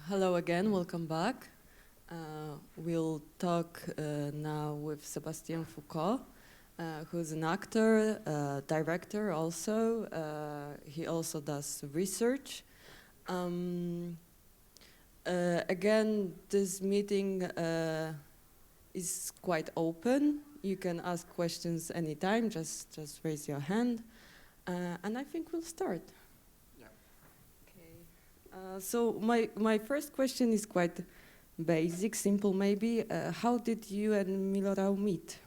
Hello again, welcome back. We'll talk now with Sébastien Foucault, who's an actor, director also. He also does research. Again, this meeting is quite open. You can ask questions anytime, just raise your hand. And I think we'll start. So my first question is quite basic, simple maybe. How did you and Milorau meet?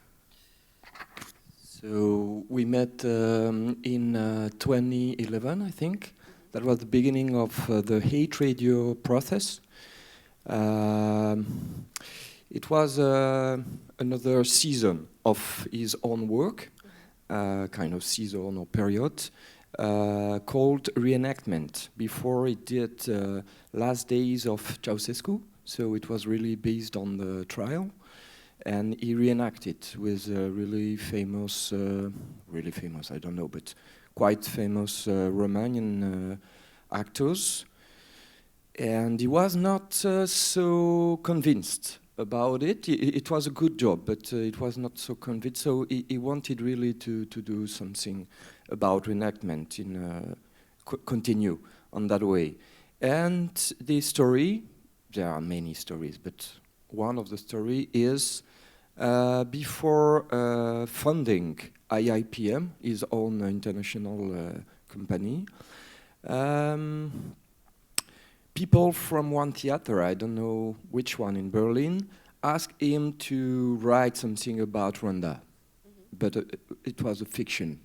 So we met in 2011, I think. That was the beginning of the Hate Radio process. It was another season of his own work, kind of season or period. Called Reenactment. Before it did Last Days of Ceausescu, so it was really based on the trial, and he reenacted with really famous, I don't know, but quite famous Romanian actors, and he was not so convinced about it. It was a good job, but it was not so convinced, so he wanted really to do something about reenactment, continue on that way. And the story, there are many stories, but one of the story is before funding IIPM, his own international company, people from one theater, I don't know which one in Berlin, asked him to write something about Rwanda, but it was a fiction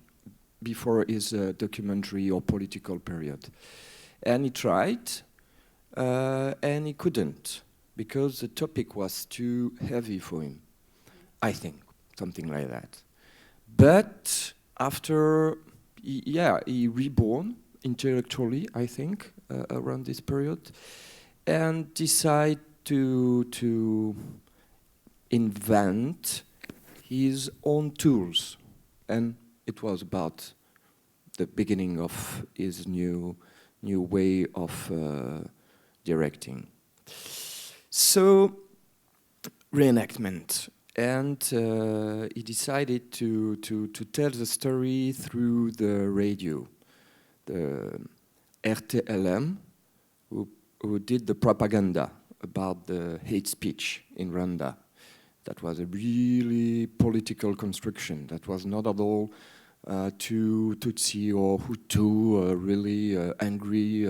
before his documentary or political period. And he tried, and he couldn't, because the topic was too heavy for him, I think, something like that. But after, he reborn intellectually, I think, around this period, and decide to invent his own tools. And it was about the beginning of his new way of directing. So, reenactment. And he decided to tell the story through the radio. The RTLM, who did the propaganda about the hate speech in Rwanda. That was a really political construction. That was not at all to Tutsi or Hutu really angry,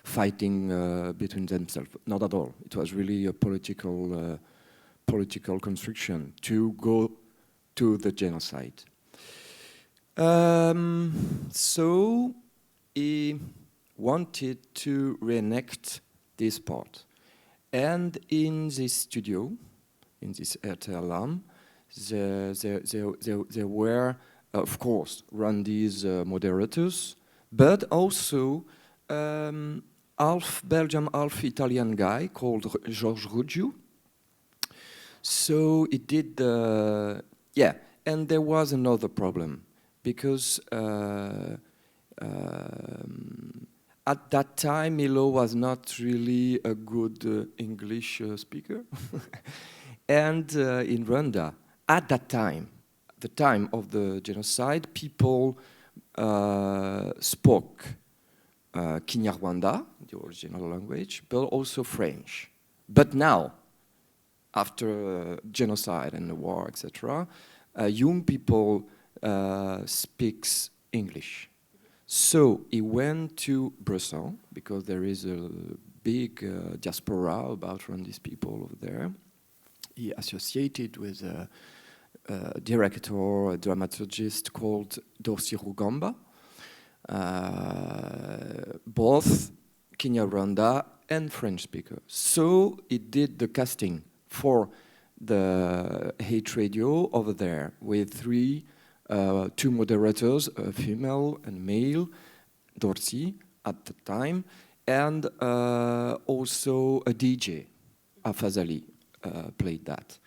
fighting between themselves. Not at all. It was really a political construction to go to the genocide. So he wanted to reenact this part. And in this studio, in this RTLM, there were, of course, Rwandese moderators, but also half Belgian, half Italian guy called Georges Ruggiu. So it did, and there was another problem, because at that time, Milo was not really a good English speaker. And in Rwanda, at that time, the time of the genocide, people spoke Kinyarwanda, the original language, but also French. But now, after genocide and the war, etc., young people speaks English. So he went to Brussels, because there is a big diaspora about Rwandese people over there. He associated with a director, a dramaturgist called Dorcy Rugamba, both Kinyarwanda and French speakers. So he did the casting for the Hate Radio over there with two moderators, a female and male, Dorcy at the time, and also a DJ, Afazali, played that.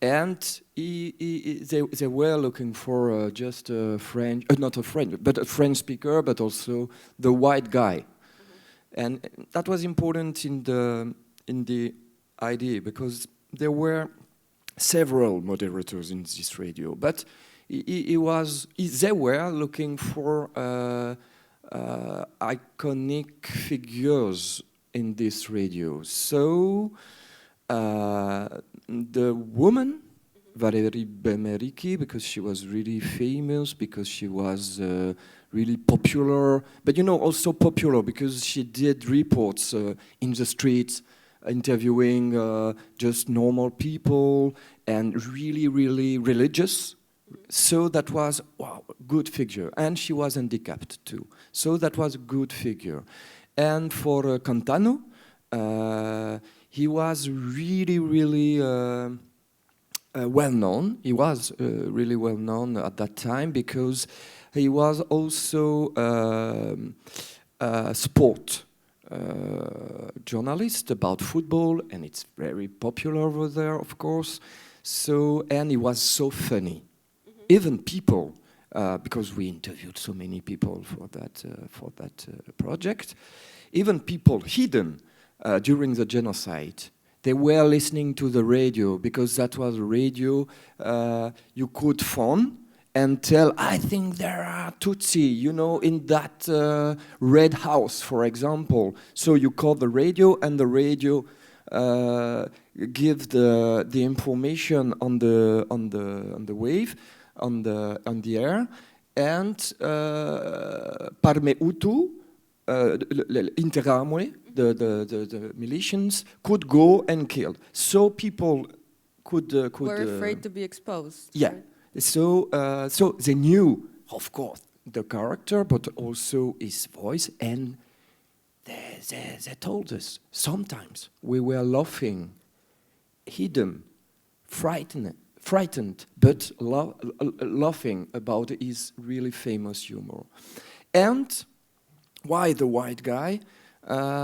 And they were looking for just a French, not a French, but a French speaker, but also the white guy. And that was important in the idea, because there were several moderators in this radio, but they were looking for iconic figures in this radio. So the woman, Valérie Bemeriki, because she was really famous, because she was really popular, but also popular because she did reports in the streets, interviewing just normal people, and really, really religious. So that was, wow, a good figure. And she was handicapped too. So that was a good figure. And for Cantano, he was really, really well known. He was really well known at that time because he was also a sport journalist about football, and it's very popular over there, of course. So, and he was so funny. Even people, because we interviewed so many people for that project, even people hidden during the genocide, they were listening to the radio, because that was a radio you could phone and tell, I think there are Tutsi, in that red house, for example. So you call the radio, and the radio give the information on the wave, on the air, and Parme Hutu, Interamwe, the militias, could go and kill. So people could were afraid to be exposed. Yeah. Right? So they knew, of course, the character, but also his voice, and they told us sometimes we were laughing, hidden, frightened, but laughing about his really famous humor. And why the white guy?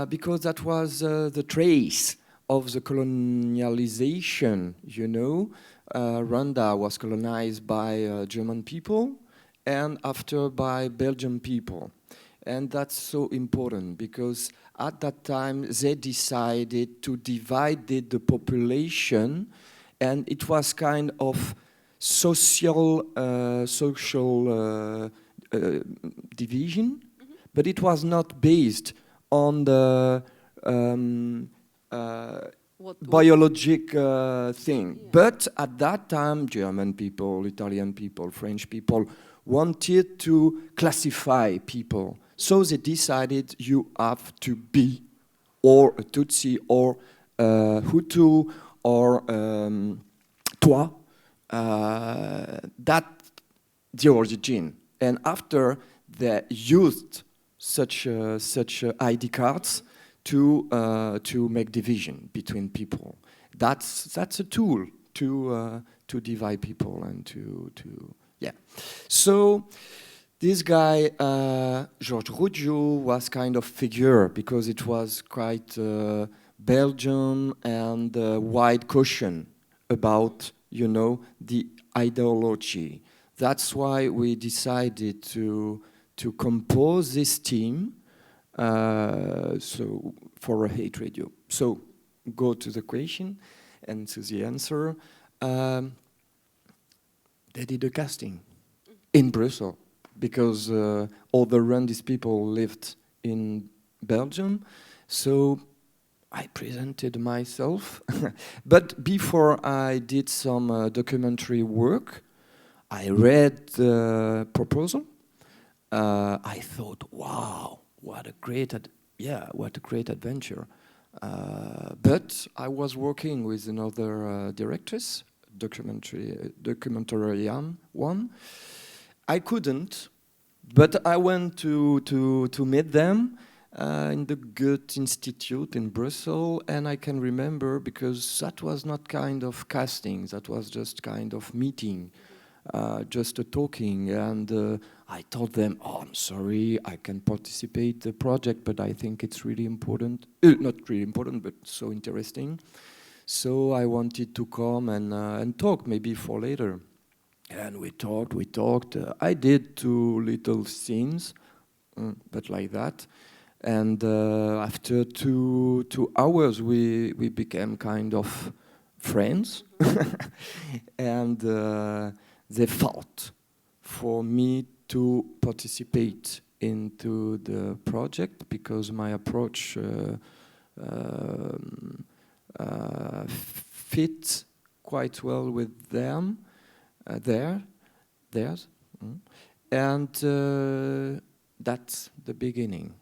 Because that was the trace of the colonialization, Rwanda was colonized by German people, and after by Belgian people. And that's so important, because at that time they decided to divide the population, and it was kind of social division, but it was not based on the biologic thing. Yeah. But at that time, German people, Italian people, French people wanted to classify people. So they decided you have to be or a Tutsi or a Hutu or Twa. That's the origin. And after they used such ID cards to make division between people. That's a tool to divide people and to yeah. So this guy Georges Roudiou was kind of figure, because it was quite Belgian and wide caution about the ideology. That's why we decided to compose this team. So for Raua Hate Radio. So go to the question and to the answer. They did a casting in Brussels, because all the Rwandese people lived in Belgium. So I presented myself. But before I did some documentary work, I read the proposal. I thought, wow, what a great adventure. But I was working with another directress, documentarian one. I couldn't, but I went to meet them in the Goethe Institute in Brussels, and I can remember, because that was not kind of casting, that was just kind of meeting, just a talking, and I told them, oh, I'm sorry, I can participate the project, but I think it's really important, not really important, but so interesting. So I wanted to come and talk, maybe for later. And we talked. I did 2 little scenes, but like that. And after two hours, we became kind of friends. And they fought for me to participate into the project because my approach fit quite well with them, theirs, and that's the beginning.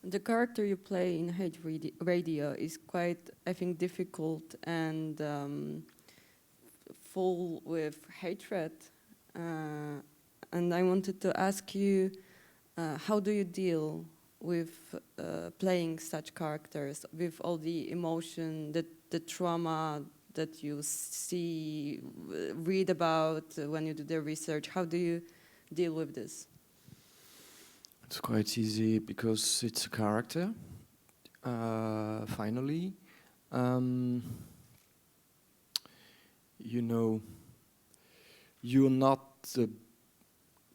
The character you play in Hate Radio is quite, I think, difficult and full with hatred. And I wanted to ask you, how do you deal with playing such characters, with all the emotion, the trauma that you see, read about when you do the research? How do you deal with this? It's quite easy because it's a character. Finally, you know, you're not the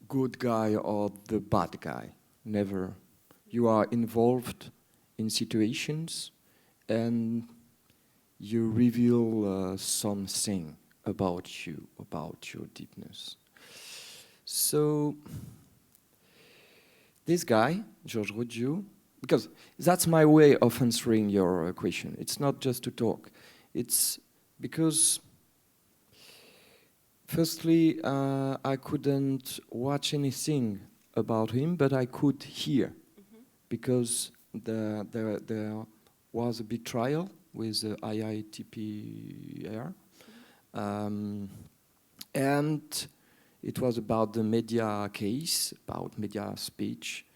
good guy or the bad guy. Never. You are involved in situations and you reveal something about you, about your deepness. So this guy, Georges Rodieu, because that's my way of answering your question. It's not just to talk. It's because, firstly, I couldn't watch anything about him, but I could hear, because there was a big trial with the IITPR, and it was about the media case, about media speech,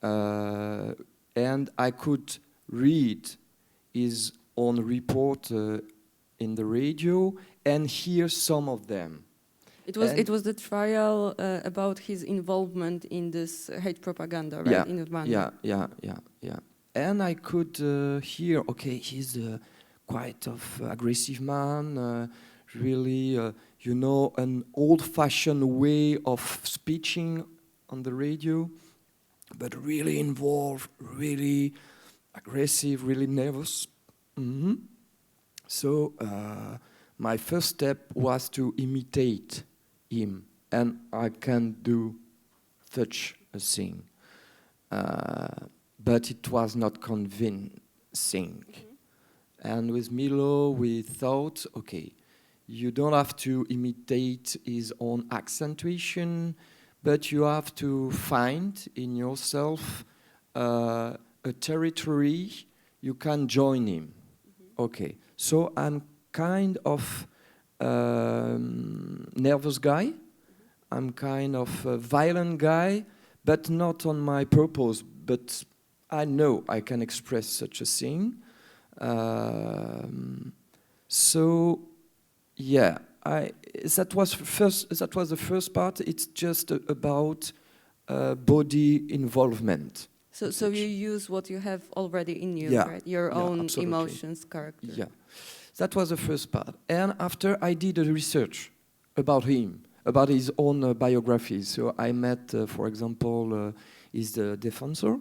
and I could read his own report in the radio and hear some of them. It was the trial about his involvement in this hate propaganda, right? Yeah, in Rwanda. Yeah. And I could hear, okay, he's quite of aggressive man, really, you know, an old-fashioned way of speaking on the radio, but really involved, really aggressive, really nervous. So my first step was to imitate him, and I can do such a thing. But it was not convincing. And with Milo, we thought, okay, you don't have to imitate his own accentuation, but you have to find in yourself a territory you can join him. Okay, so I'm kind of nervous guy. I'm kind of a violent guy, but not on my purpose, but I know I can express such a thing. So, yeah, that was the first part. It's just about body involvement. So you use what you have already in you, right? Your own absolutely. Emotions, character. Yeah, that was the first part. And after I did a research about him, about his own biography. So I met, for example, his defensor.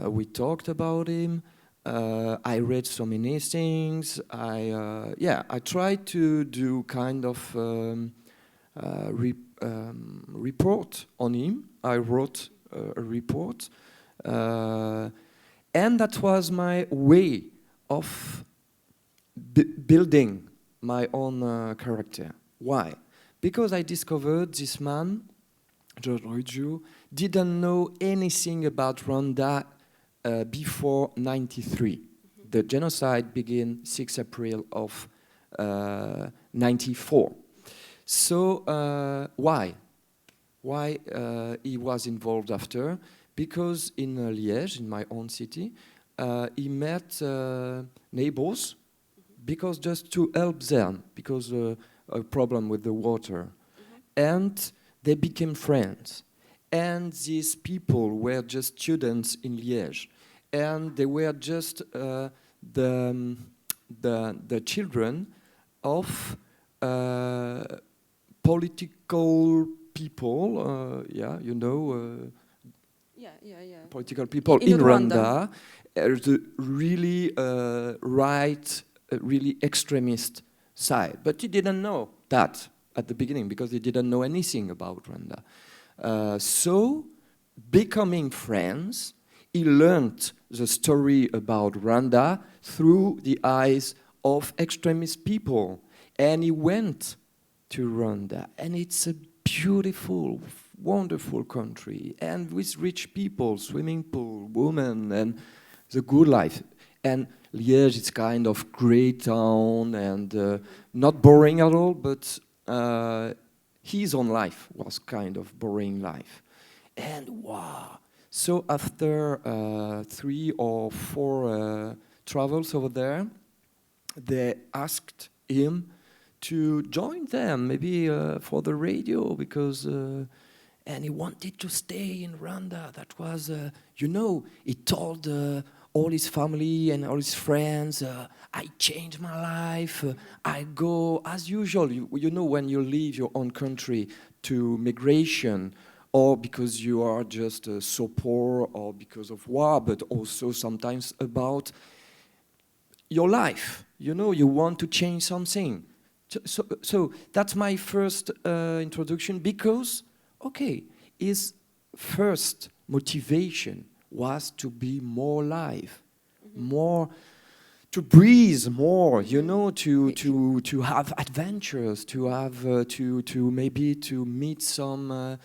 We talked about him. I read so many things. I tried to do kind of report on him. I wrote a report, and that was my way of building my own character. Why? Because I discovered this man, Georges Rodieu, didn't know anything about Rwanda before 93. The genocide began 6 April of 94. So why? Why he was involved after? Because in Liège, in my own city, he met neighbors, because just to help them, because a problem with the water. And they became friends. And these people were just students in Liège. And they were just the children of political people, political people in Rwanda, the really right, really extremist side. But he didn't know that at the beginning because he didn't know anything about Rwanda. So, becoming friends, he learned the story about Rwanda through the eyes of extremist people. And he went to Rwanda, and it's a beautiful, wonderful country, and with rich people, swimming pool, women, and the good life. And Liège is kind of great town, and not boring at all, but his own life was kind of boring life. And wow! So after 3 or 4 travels over there, they asked him to join them, maybe for the radio, because and he wanted to stay in Rwanda. That was, he told all his family and all his friends, I changed my life, I go, as usual, when you leave your own country to migration, or because you are just so poor, or because of war, but also sometimes about your life. You want to change something. So that's my first introduction, because, his first motivation was to be more alive, more, to breathe more, to have adventures, to have, to maybe to meet some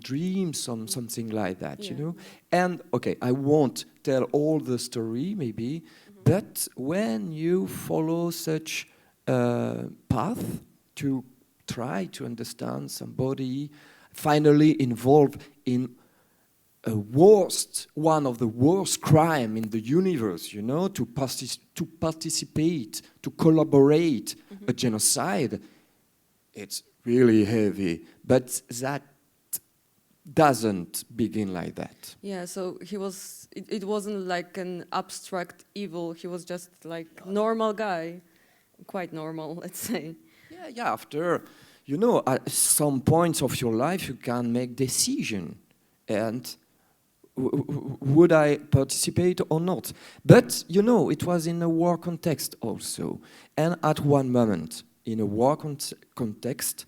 dreams, something like that, And, I won't tell all the story, maybe, but when you follow such a path to try to understand somebody, finally involved in one of the worst crime in the universe, to participate, to collaborate, a genocide, it's really heavy. But that doesn't begin like that. Yeah, so it wasn't like an abstract evil, he was just like normal guy, quite normal, let's say. Yeah, after, at some points of your life you can make decision, and would I participate or not? But, it was in a war context also, and at one moment, in a war context,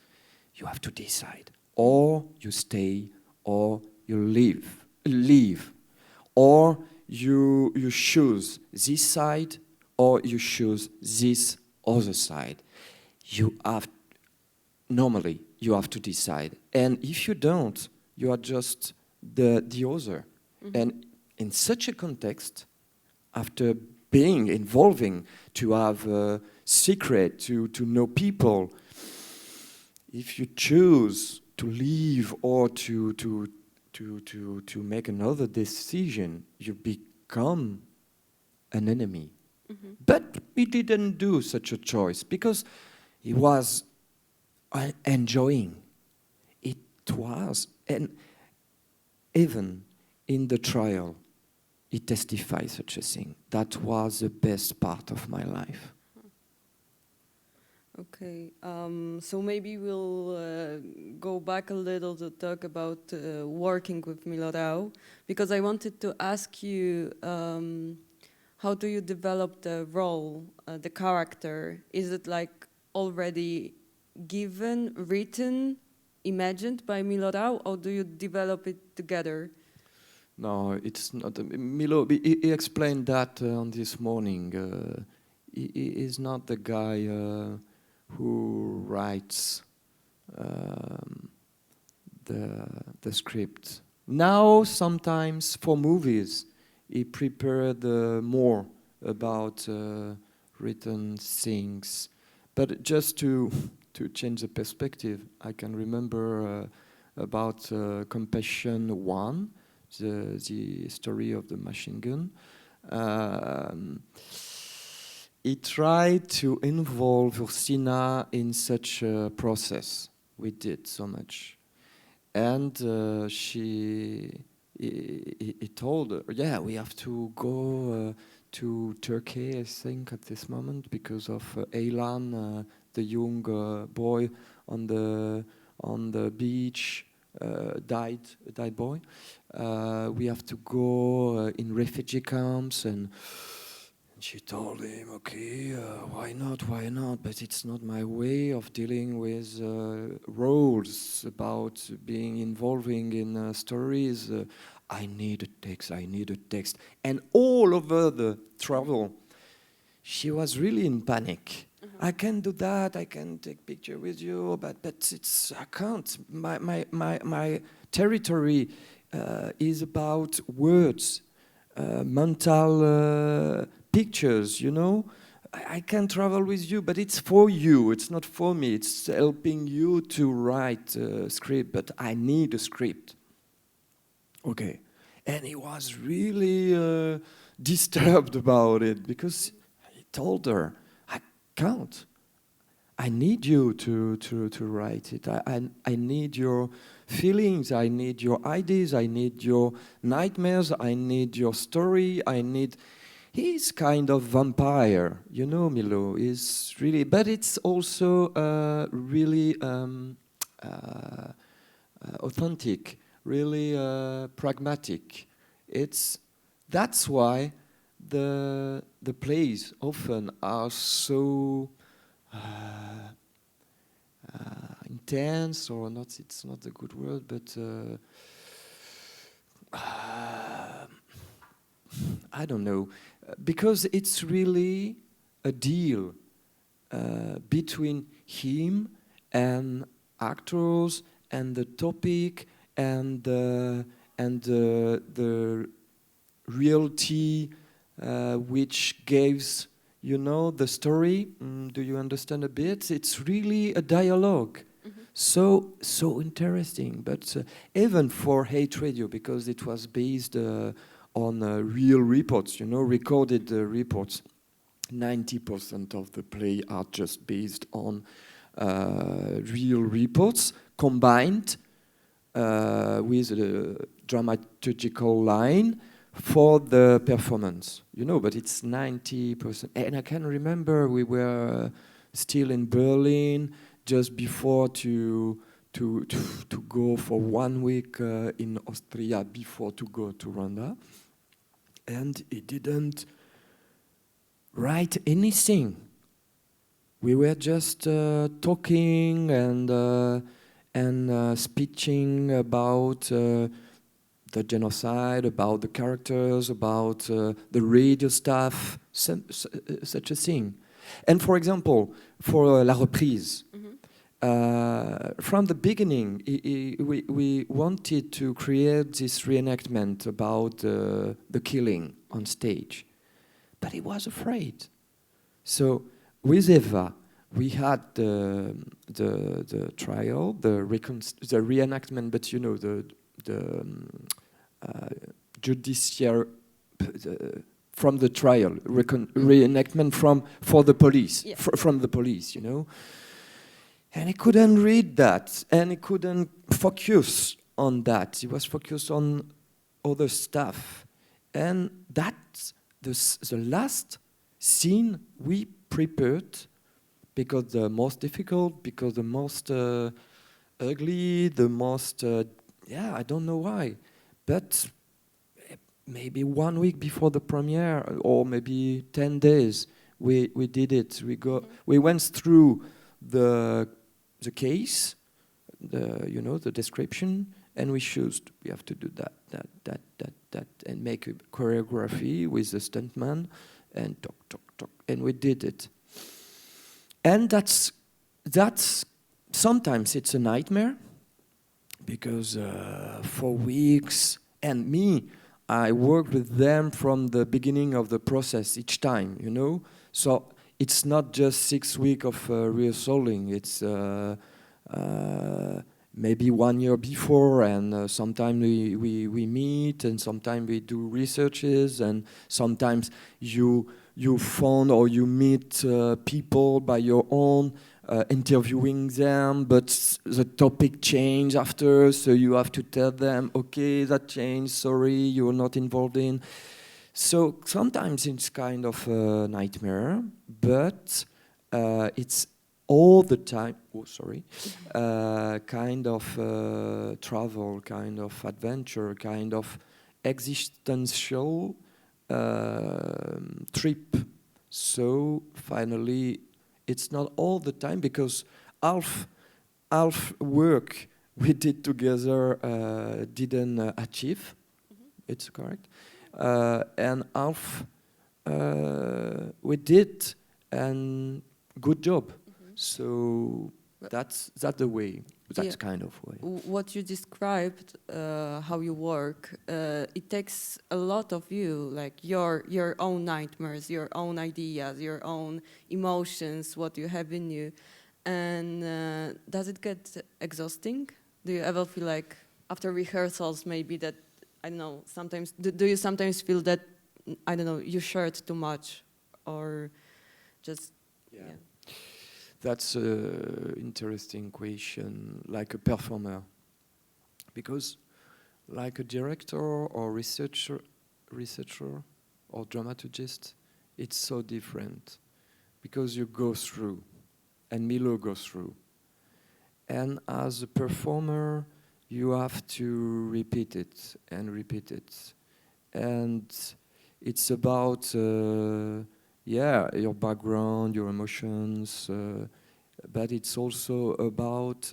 you have to decide, or you stay, or you leave, or you choose this side, or you choose this other side. Normally you have to decide, and if you don't, you are just the other. And in such a context, after involving to have a secret, to know people, if you choose to leave or to make another decision, you become an enemy. But he didn't do such a choice because he was enjoying. It was, and even in the trial, he testified such a thing. That was the best part of my life. Okay, so maybe we'll go back a little to talk about working with Milorau, because I wanted to ask you, how do you develop the role, the character? Is it like already given, written, imagined by Milorau, or do you develop it together? No, it's not. Milo, he explained that on this morning. He is not the guy who writes the script. Now, sometimes for movies, he prepared more about written things. But just to change the perspective, I can remember about Compassion 1, the story of the machine gun. He tried to involve Ursina in such a process. We did so much. And he told her, we have to go to Turkey, I think, at this moment, because of Aylan, the young boy on the beach, died boy. We have to go in refugee camps, and she told him, okay, why not? But it's not my way of dealing with roles about being involving in stories. I need a text. And all over the travel, she was really in panic. I can do that, I can take picture with you, but I can't. My territory is about words, mental pictures, you know. I can travel with you, but it's for you, it's not for me. It's helping you to write a script, but I need a script. Okay. And he was really disturbed about it, because he told her, I can't. I need you to write it. I need your feelings, I need your ideas, I need your nightmares, I need your story, He's kind of vampire, you know, Milo. Is really, but it's also really authentic, really pragmatic. That's why the plays often are so intense, or not. It's not a good word, but I don't know, because it's really a deal between him and actors and the topic and the reality which gives, you know, the story. Do you understand a bit? It's really a dialogue. So interesting. But even for Hate Radio, because it was based on real reports, you know, recorded reports. 90% of the play are just based on real reports combined with a dramaturgical line for the performance, you know, but it's 90%. And I can remember we were still in Berlin just before to go for 1 week in Austria before to go to Rwanda. And he didn't write anything. We were just talking and speaking about the genocide, about the characters, about the radio stuff, such a thing. And for example, for La Reprise, from the beginning, we wanted to create this reenactment about the killing on stage, but he was afraid. So with Eva, we had the trial, the reenactment, but you know, the judiciary from the trial, reenactment for the police, yeah. From the police, you know. And he couldn't read that, and he couldn't focus on that. He was focused on other stuff. And that's the last scene we prepared, because the most difficult, because the most ugly, the most, I don't know why. But maybe 1 week before the premiere, or maybe 10 days, we did it. We went through the case, the description, and we have to do that, and make a choreography with the stuntman, and talk, and we did it. And that's sometimes it's a nightmare, because for weeks, and I worked with them from the beginning of the process each time, you know. So it's not just 6 weeks of rehearsing. It's maybe 1 year before, and sometimes we meet, and sometimes we do researches, and sometimes you phone or you meet people by your own, interviewing them, but the topic changed after, so you have to tell them, okay, that changed, sorry, you're not involved in. So sometimes it's kind of a nightmare, but it's all the time, kind of travel, kind of adventure, kind of existential trip. So finally, it's not all the time, because half work we did together didn't achieve. It's correct. And half we did, and good job. So that's the way. That's kind of way. What you described, how you work, it takes a lot of you, like your own nightmares, your own ideas, your own emotions, what you have in you. And does it get exhausting? Do you ever feel like after rehearsals maybe that, I don't know, sometimes, do you sometimes feel that, I don't know, you shared too much, or just, yeah. That's an interesting question, like a performer. Because like a director or researcher or dramaturgist, it's so different. Because you go through, and Milo goes through. And as a performer, you have to repeat it and repeat it. And it's about your background, your emotions, but it's also about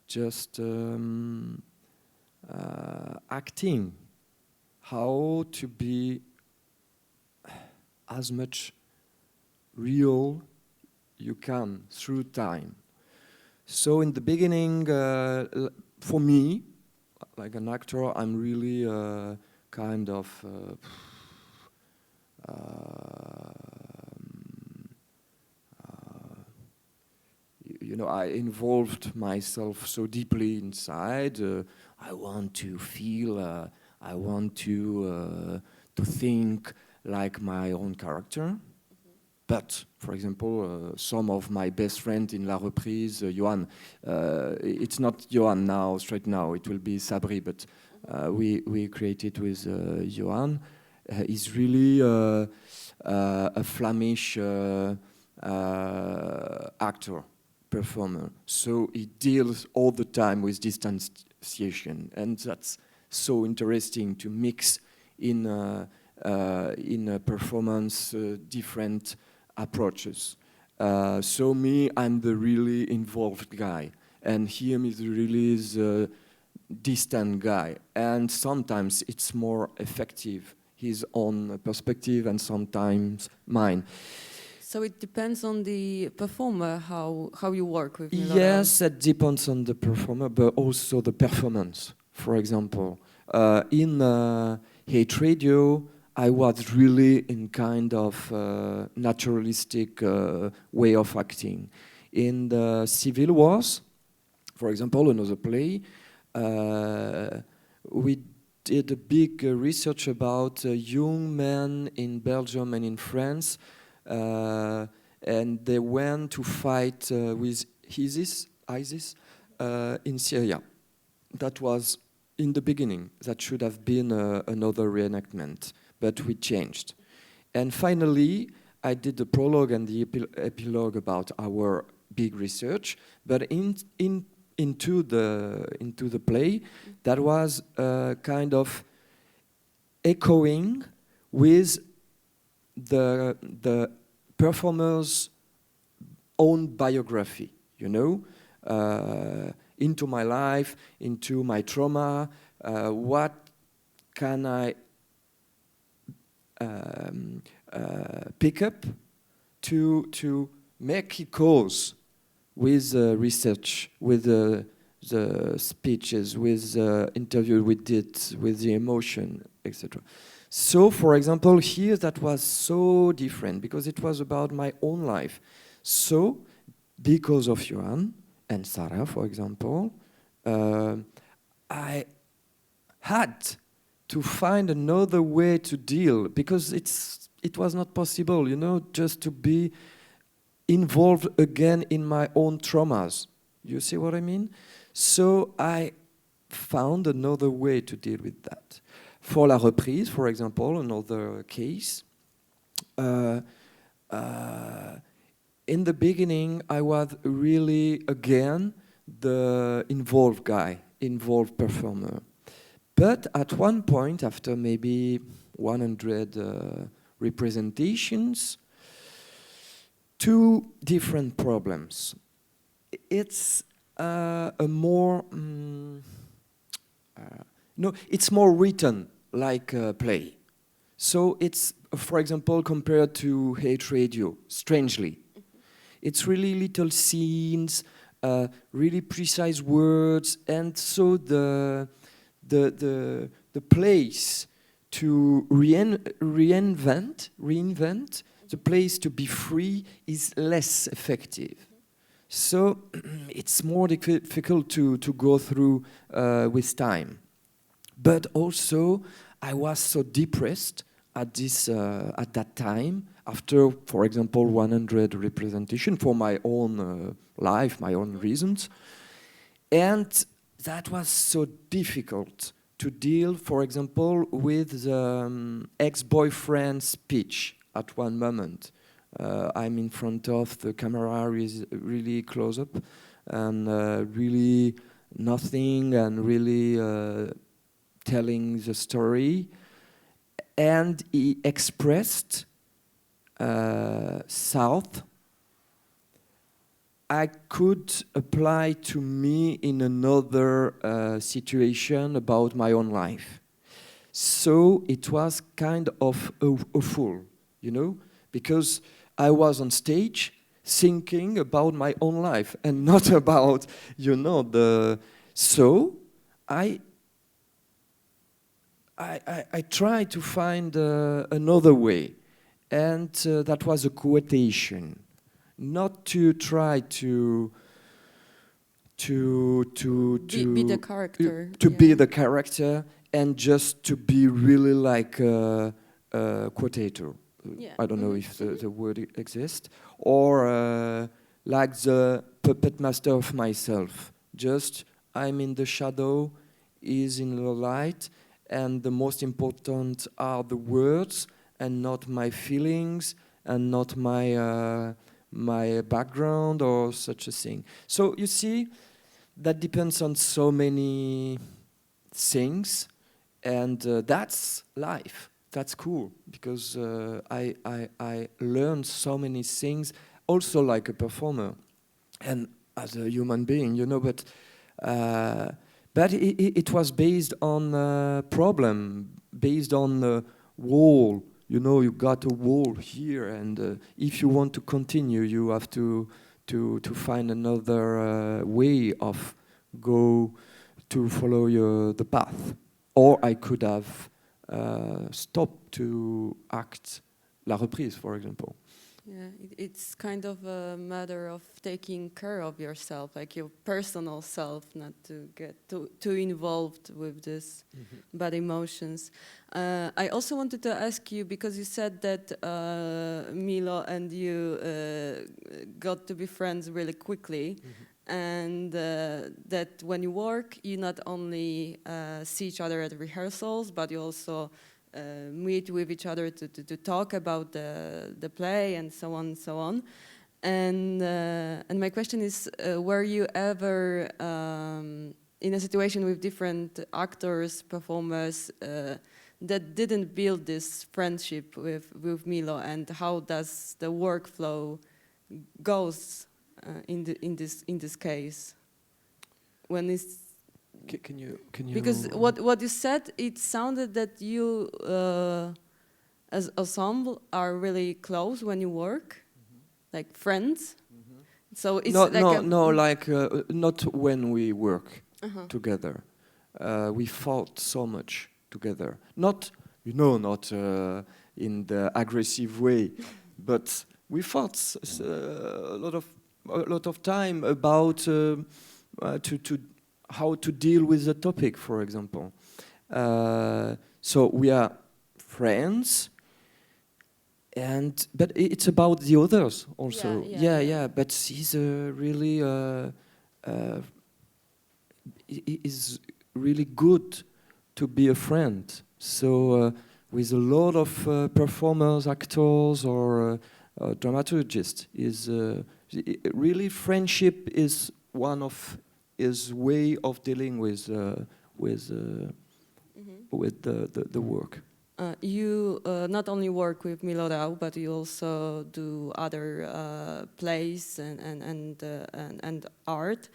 just acting, how to be as much real you can through time. So in the beginning, for me, like an actor, I'm really kind of I involved myself so deeply inside. I want to feel, I want to think like my own character. But, for example, some of my best friends in La Reprise, Johan, it's not Johan now, straight now, it will be Sabri, but we created with Johan. He's really a Flemish actor, performer. So he deals all the time with distanciation, and that's so interesting to mix in a performance different approaches. So me, I'm the really involved guy, and him is really the distant guy. And sometimes it's more effective, his own perspective, and sometimes mine. So it depends on the performer, how you work with Milorad. Yes, it depends on the performer, but also the performance. For example, in Hate Radio, I was really in kind of naturalistic way of acting. In the Civil Wars, for example, another play, we did a big research about young men in Belgium and in France, and they went to fight with ISIS in Syria. That was in the beginning. That should have been another reenactment, but we changed. And finally, I did the prologue and the epilogue about our big research, but into the play, that was kind of echoing with the performer's own biography, into my life, into my trauma, what can I pick up to make echoes with research, with the speeches, with the interview we did, with the emotion, etc. So, for example, here that was so different because it was about my own life. So, because of Johan and Sarah, for example, I had to find another way to deal because it was not possible, just to be involved again in my own traumas. You see what I mean? So I found another way to deal with that. For La Reprise, for example, another case, in the beginning, I was really, again, the involved guy, involved performer. But at one point, after maybe 100 representations, two different problems. It's a more... no, it's more written like a play. So it's, for example, compared to Hate Radio, strangely. It's really little scenes, really precise words, and so the place to reinvent, the place to be free is less effective. So it's more difficult to go through with time. But also, I was so depressed at that time, after, for example, 100 representation for my own life, my own reasons. And that was so difficult to deal, for example, with the ex-boyfriend speech at one moment. I'm in front of the camera, is really close up, and really nothing, and really telling the story. And he expressed South. I could apply to me in another situation about my own life. So it was kind of a fool, you know, because I was on stage thinking about my own life and not about, you know, the... So I tried to find another way, and that was a quotation. Not to try to be the character. Be the character, and just to be really like a quotator. Yeah. I don't know if the word exists. Or like the puppet master of myself. Just I'm in the shadow, he's in the light, and the most important are the words and not my feelings and not my my background or such a thing. So you see, that depends on so many things, and that's life. That's cool, because I learned so many things, also like a performer and as a human being, you know. But it was based on a problem, based on a wall. You know, you got a wall here, and if you want to continue, you have to find another way of go to follow the path. Or I could have stopped to act La Reprise, for example. Yeah, it's kind of a matter of taking care of yourself, like your personal self, not to get too involved with this bad emotions. I also wanted to ask you, because you said that Milo and you got to be friends really quickly, and that when you work, you not only see each other at rehearsals, but you also meet with each other to talk about the play and so on and so on. And my question is, were you ever in a situation with different actors, performers that didn't build this friendship with Milo, and how does the workflow goes in this case when it's... Can you? Because what you said, it sounded that you, as ensemble, are really close when you work, like friends. So it's not when we work together. We fought so much together. Not in the aggressive way, but we fought a lot of time about how to deal with the topic, for example. So we are friends, but it's about the others also. Yeah. But he's really is really good to be a friend. So with a lot of performers, actors, or dramaturgist. Is really friendship is one of his way of dealing with the work. You not only work with Milorau, but you also do other plays and art,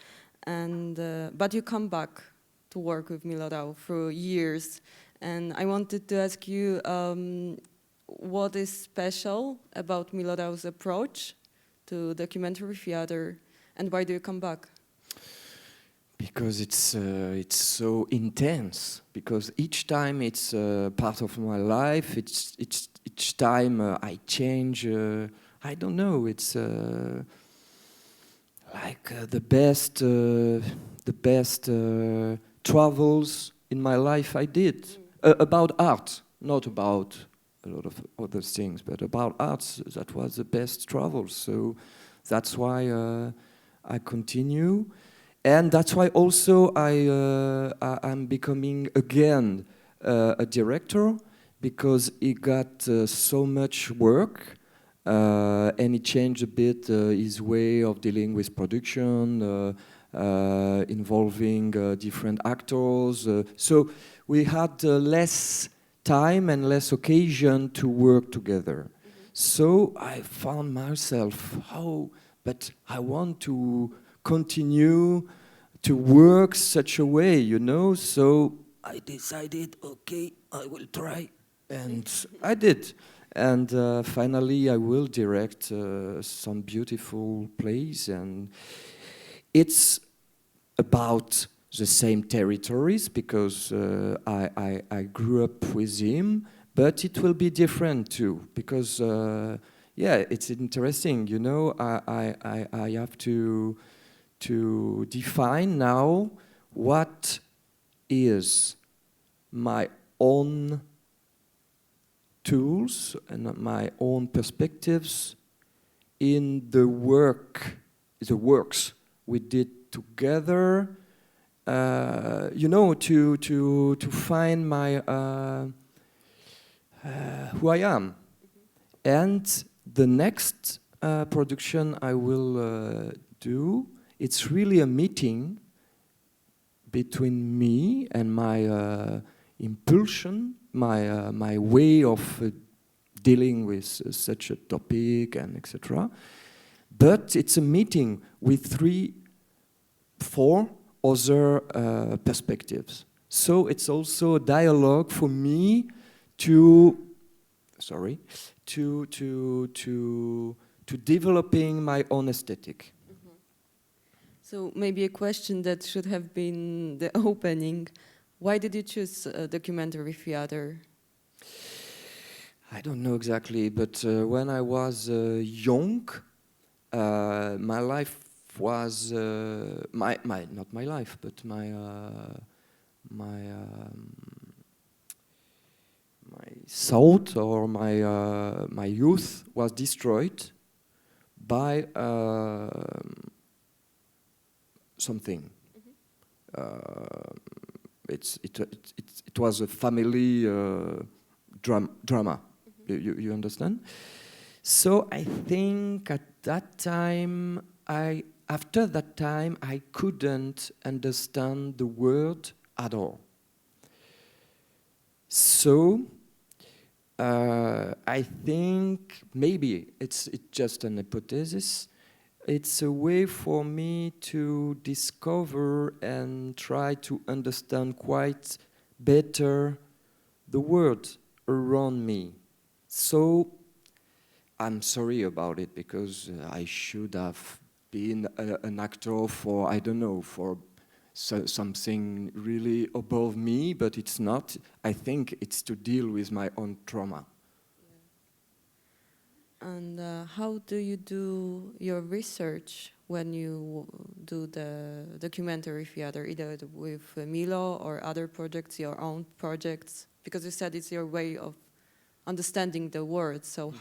but you come back to work with Milorau for years. And I wanted to ask you, what is special about Milorau's approach to documentary theater, and why do you come back? Because it's so intense. Because each time it's part of my life. Each time I change. I don't know. It's like the best travels in my life I did about art, not about a lot of other things, but about arts. That was the best travel. So that's why I continue. And that's why also I'm becoming again a director, because he got so much work and he changed a bit his way of dealing with production, involving different actors. So we had less time and less occasion to work together. So I found myself, but I want to continue to work such a way, you know. So I decided, okay, I will try, and I did. And finally, I will direct some beautiful plays, and it's about the same territories, because I grew up with him, but it will be different too, because it's interesting, you know. I have to define now what is my own tools and my own perspectives in the works we did together. You know, to find my who I am. And the next production I will do, it's really a meeting between me and my impulsion, my way of dealing with such a topic and etc. But it's a meeting with 3-4 other perspectives. So it's also a dialogue for me to developing my own aesthetic. So maybe a question that should have been the opening. Why did you choose documentary theater? I don't know exactly, but when I was young, my life was my not my life, but my thought or my youth was destroyed by something. It was a family drama. You understand? So I think at that time, after that time, I couldn't understand the word at all. So I think maybe it's just an hypothesis. It's a way for me to discover and try to understand quite better the world around me. So I'm sorry about it, because I should have been an actor for, I don't know, for something really above me, but it's not. I think it's to deal with my own trauma. And how do you do your research when you do the documentary theater, either with Milo or other projects, your own projects? Because you said it's your way of understanding the words. So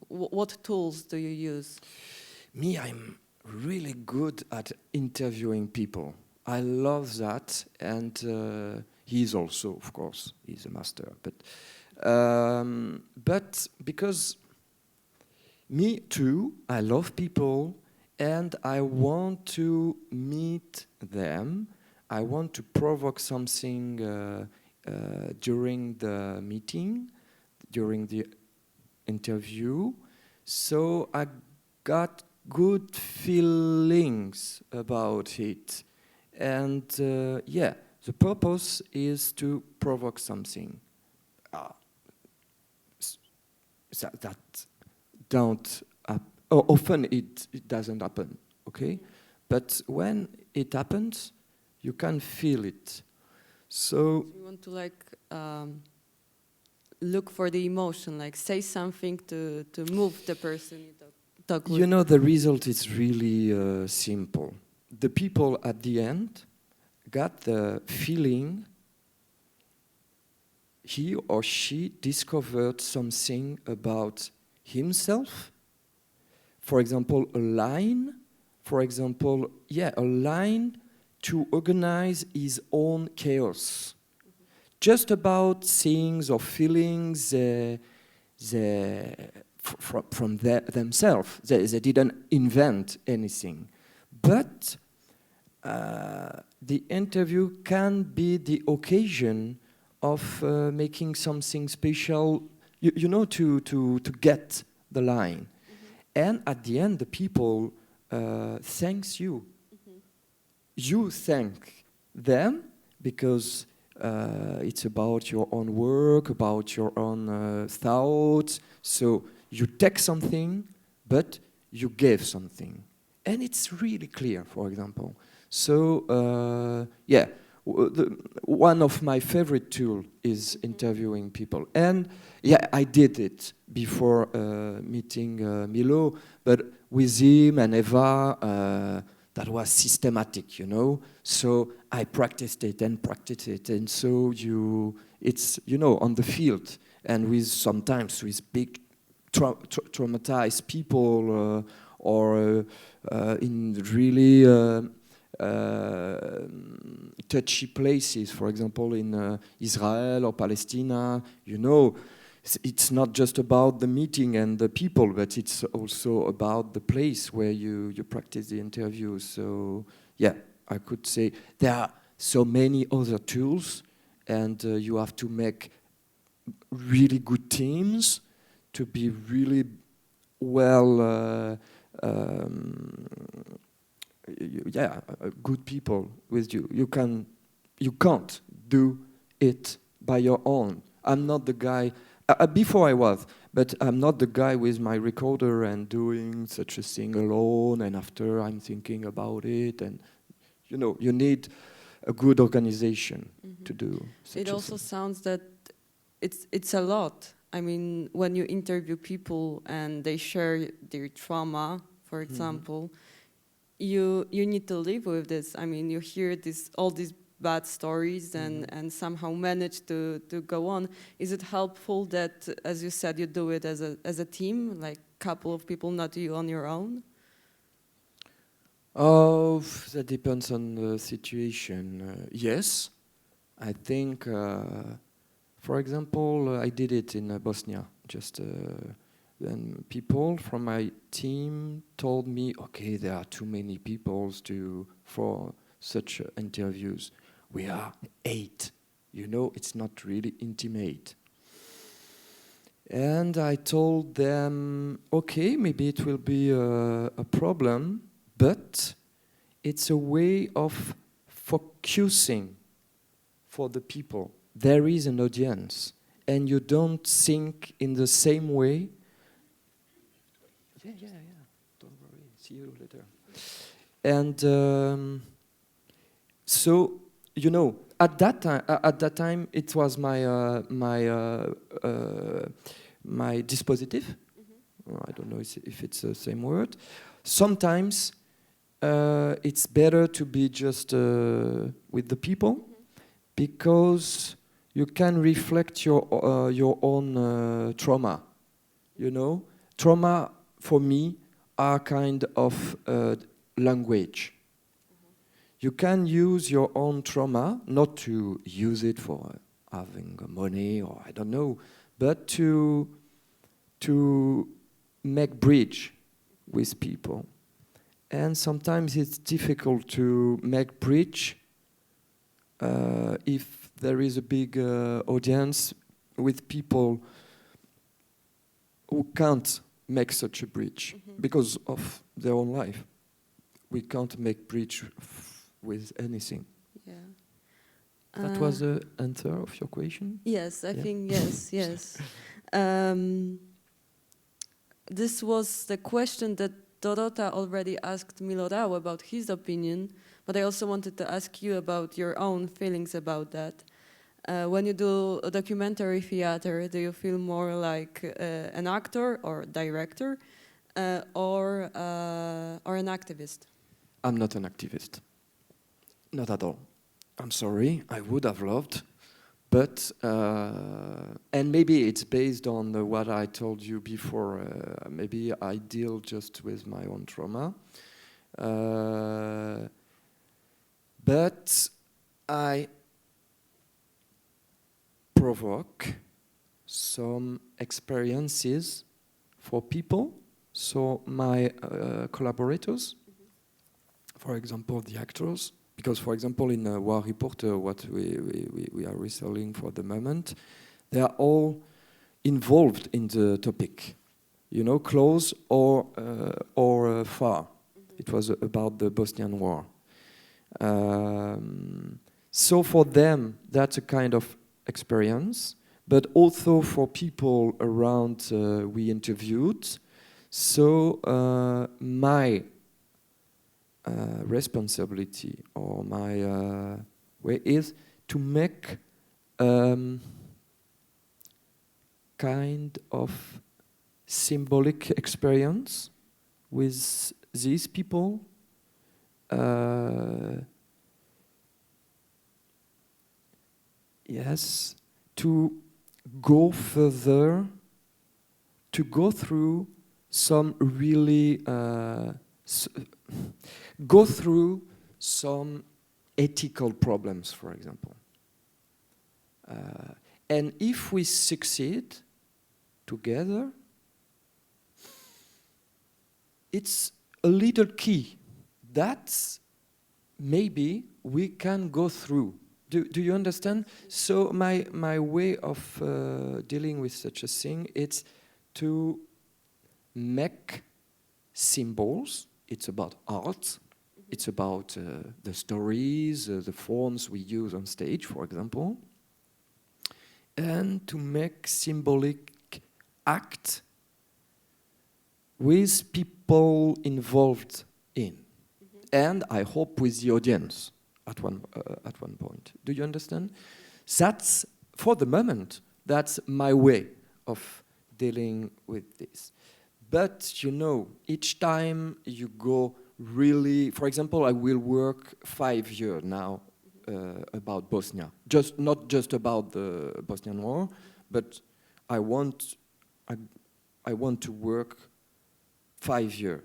what tools do you use? Me, I'm really good at interviewing people. I love that, and he's also, of course, he's a master. But because me too, I love people, and I want to meet them. I want to provoke something during the meeting, during the interview. So I got good feelings about it. And yeah, the purpose is to provoke something. That don't often it doesn't happen, okay? But when it happens, you can feel it. So you want to look for the emotion, like say something to move the person you talk with. You know, the result is really simple. The people at the end got the feeling he or she discovered something about himself. For example, a line. For example, a line to organize his own chaos. Just about things or feelings from themselves. They didn't invent anything. But the interview can be the occasion of making something special, you know, to get the line. And at the end, the people thanks you. You thank them because it's about your own work, about your own thoughts. So you take something, but you gave something. And it's really clear, for example. So, one of my favorite tools is interviewing people. And I did it before meeting Milo, but with him and Eva, that was systematic, you know. So I practiced it. And so it's, you know, on the field. And sometimes with big traumatized people or in really touchy places, for example, in Israel or Palestine, you know, it's not just about the meeting and the people, but it's also about the place where you practice the interview. So, I could say there are so many other tools, and you have to make really good teams to be really well good people with you. You can't do it by your own. I'm not the guy. Before I was, but I'm not the guy with my recorder and doing such a thing alone. And after I'm thinking about it, and you know, you need a good organization to do. It also sounds that it's a lot. I mean, when you interview people and they share their trauma, for example. You need to live with this. I mean, you hear all these bad stories and somehow manage to go on. Is it helpful that, as you said, you do it as a team, like a couple of people, not you on your own? Oh, that depends on the situation. Yes, I think, for example, I did it in Bosnia, just then people from my team told me, okay, there are too many people for such interviews. We are 8. You know, it's not really intimate. And I told them, okay, maybe it will be a problem, but it's a way of focusing for the people. There is an audience, and you don't think in the same way. Yeah. Don't worry. See you later. And so, you know, at that time, it was my dispositive. I don't know if it's the same word. Sometimes it's better to be just with the people because you can reflect your own trauma. You know, trauma. For me, are kind of language. You can use your own trauma, not to use it for having money or I don't know, but to make bridge with people. And sometimes it's difficult to make bridge if there is a big audience with people who can't make such a bridge because of their own life. We can't make bridge with anything. Yeah. That was the answer of your question? Yes, I think yes. This was the question that Dorota already asked Milorau about his opinion, but I also wanted to ask you about your own feelings about that. When you do a documentary theater, do you feel more like an actor or director or an activist? I'm not an activist. Not at all. I'm sorry, I would have loved, but, and maybe it's based on what I told you before, maybe I deal just with my own trauma, but I provoke some experiences for people, so my collaborators, for example, the actors, because, for example, in Raua Hate Radio, what we are reselling for the moment, they are all involved in the topic, you know, close or far. It was about the Bosnian War. So for them, that's a kind of experience, but also for people around we interviewed. So my responsibility or my way is to make kind of symbolic experience with these people. Yes, to go further, to go through some really go through some ethical problems, for example. And if we succeed together, it's a little key that maybe we can go through. Do you understand? So my way of dealing with such a thing, it's to make symbols. It's about art. It's about the stories, the forms we use on stage, for example. And to make symbolic act with people involved in. And I hope with the audience at one point. Do you understand? That's, for the moment, that's my way of dealing with this. But, you know, each time you go really, for example, I will work 5 years now about Bosnia. Not just about the Bosnian War, but I want to work 5 years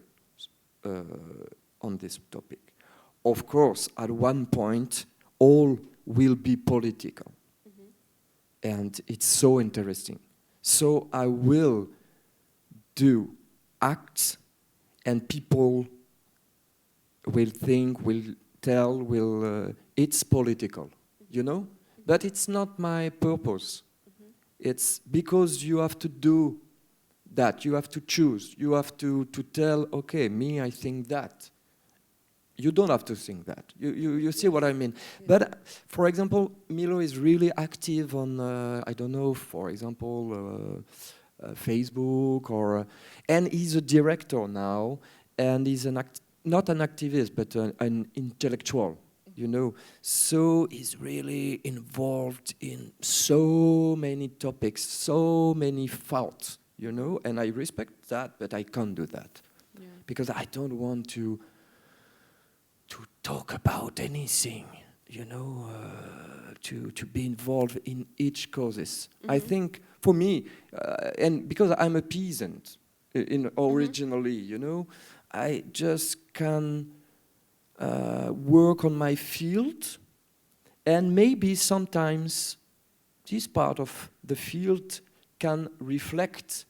on this topic. Of course, at one point, all will be political. And it's so interesting. So I will do acts, and people will think, will tell, it's political, you know? But it's not my purpose. It's because you have to do that, you have to choose, you have to tell, okay, me, I think that. You don't have to think that. You see what I mean? Yeah. But, for example, Milo is really active on, I don't know, for example, Facebook, and he's a director now, and he's not an activist, but an intellectual, you know. So he's really involved in so many topics, so many thoughts, you know, and I respect that, but I can't do that. Yeah. Because I don't want to talk about anything, you know, to be involved in each causes. I think, for me, and because I'm a peasant originally, you know, I just can work on my field, and maybe sometimes this part of the field can reflect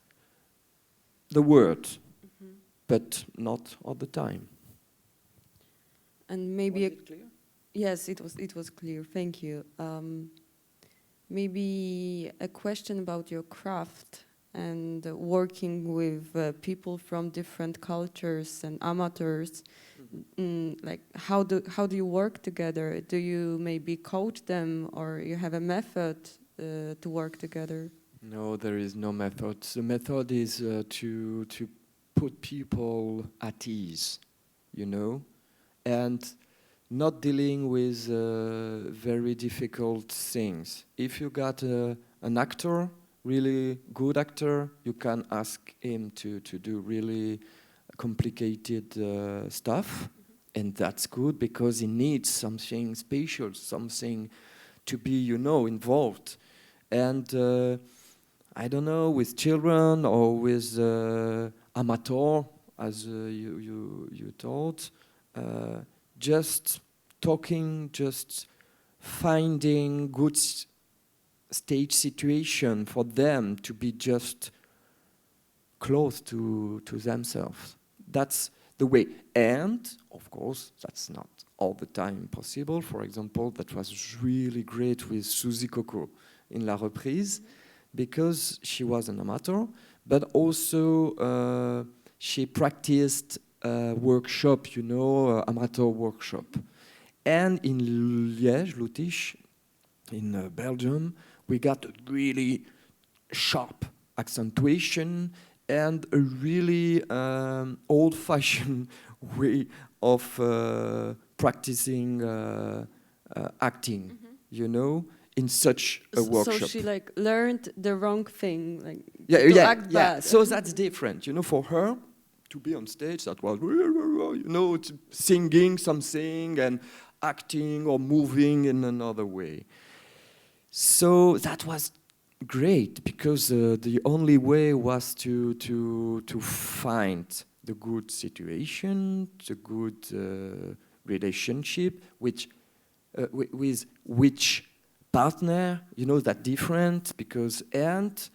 the word, but not all the time. And maybe Was it clear? yes, it was clear. Thank you. Maybe a question about your craft and working with people from different cultures and amateurs. Like how do you work together? Do you maybe coach them, or you have a method to work together? No, there is no method. The method is to put people at ease, you know, and not dealing with very difficult things. If you got an actor, really good actor, you can ask him to do really complicated stuff, and that's good because he needs something special, something to be, you know, involved. And I don't know, with children or with amateur, as you told, just talking, just finding good stage situation for them to be just close to themselves. That's the way. And, of course, that's not all the time possible. For example, that was really great with Suzy Coco in La Reprise, because she was an amateur, but also she practiced workshop, you know, amateur workshop. And in Liège, Lutich, in Belgium, we got a really sharp accentuation and a really old-fashioned way of practicing acting, you know, in such a workshop. So she like learned the wrong thing, like act yeah. bad. So that's different, you know, for her to be on stage. That was, you know, singing something and acting or moving in another way. So that was great because the only way was to find the good situation, the good relationship, with which partner, you know, that different, because, and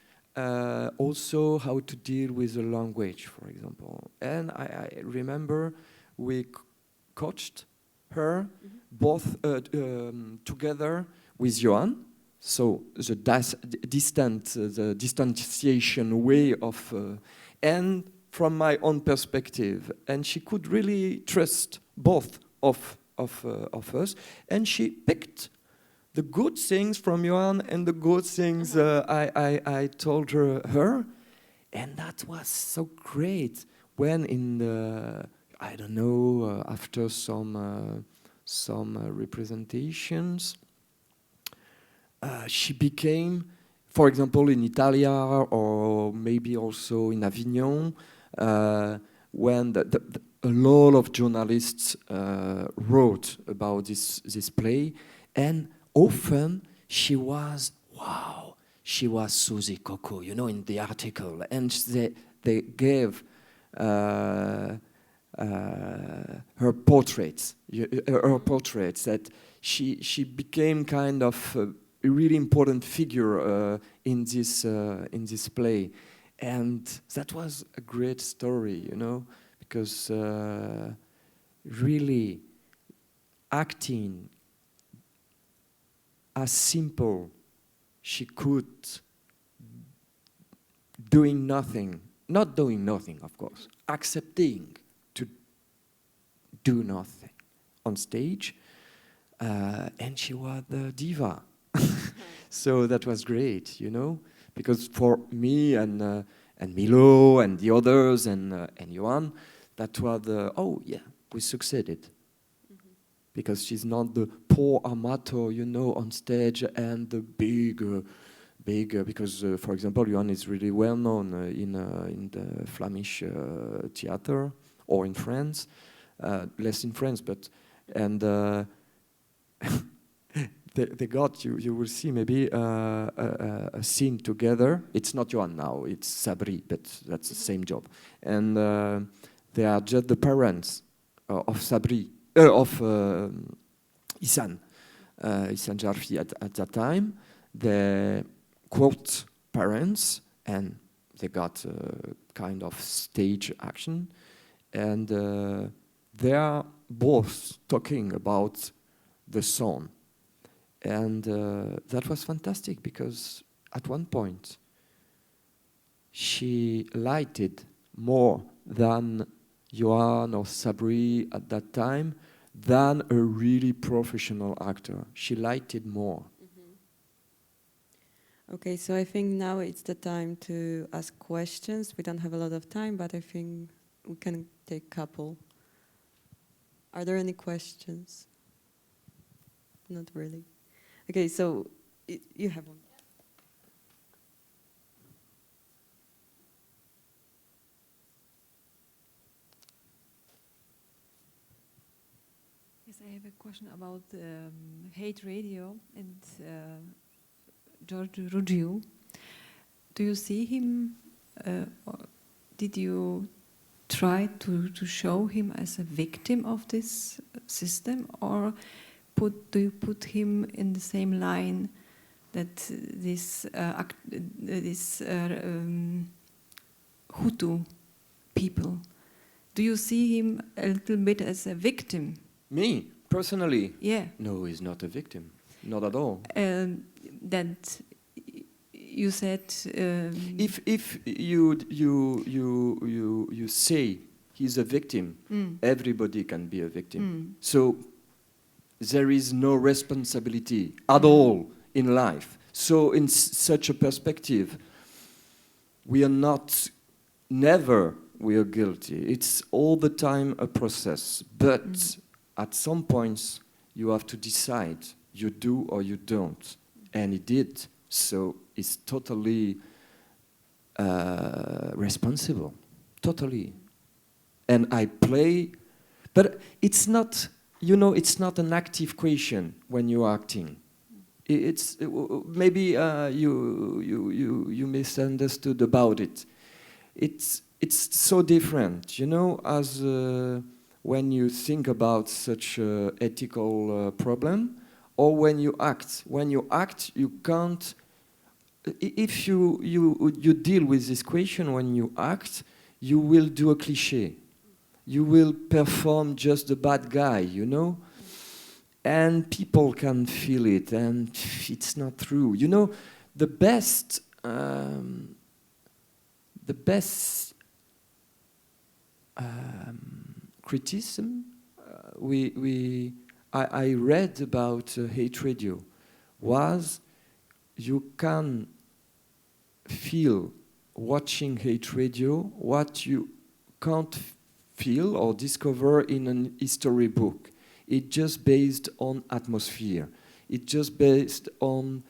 also how to deal with the language, for example. And I remember we coached her both together with Johan. So the the distanciation way of, and from my own perspective, and she could really trust both of us, and she picked the good things from Johan and the good things I told her, and that was so great. When in the, I don't know, after some representations, she became, for example, in Italia or maybe also in Avignon, when a lot of journalists wrote about this play, and often she was Suzy Coco, you know, in the article, and they gave her portraits, that she became kind of a really important figure in this play, and that was a great story, you know, because really acting as simple she could, not doing nothing, of course, accepting to do nothing on stage, and she was the diva. So that was great, you know, because for me and Milo and the others and Johan, that was we succeeded. Because she's not the poor amateur, you know, on stage, and the big, because, for example, Johan is really well known in the Flemish theater, or in France, less in France, but, and they got, you will see maybe a scene together. It's not Johan now, it's Sabri, but that's the same job. And they are just the parents of Sabri, of Isan Jarfi at that time, the quote parents, and they got a kind of stage action, and they are both talking about the song. And that was fantastic, because at one point she lighted more than Johan or Sabri at that time than a really professional actor. She lighted more. Okay, so I think now it's the time to ask questions. We don't have a lot of time, but I think we can take a couple. Are there any questions? Not really. Okay, so you have one. Yes, I have a question about Hate Radio and George Ruggiu. Do you see him, or did you try to show him as a victim of this system, or do you put him in the same line that this Hutu people? Do you see him a little bit as a victim? Me, personally? Yeah. No, he's not a victim. Not at all. That you said if you say he's a victim, everybody can be a victim. So there is no responsibility at all in life. So in such a perspective, we are guilty. It's all the time a process. But at some points, you have to decide, you do or you don't. And he did. So it's totally responsible. Totally. And I play, but it's not, it's not an active question when you're acting. It's maybe you misunderstood about it. It's so different, as when you think about such an ethical problem, or when you act. When you act, you can't. If you deal with this question when you act, you will do a cliché. You will perform just the bad guy, and people can feel it, and it's not true. The best criticism I read about Hate Radio was you can feel watching Hate Radio what you can't feel or discover in an history book. It's just based on atmosphere. It's just based on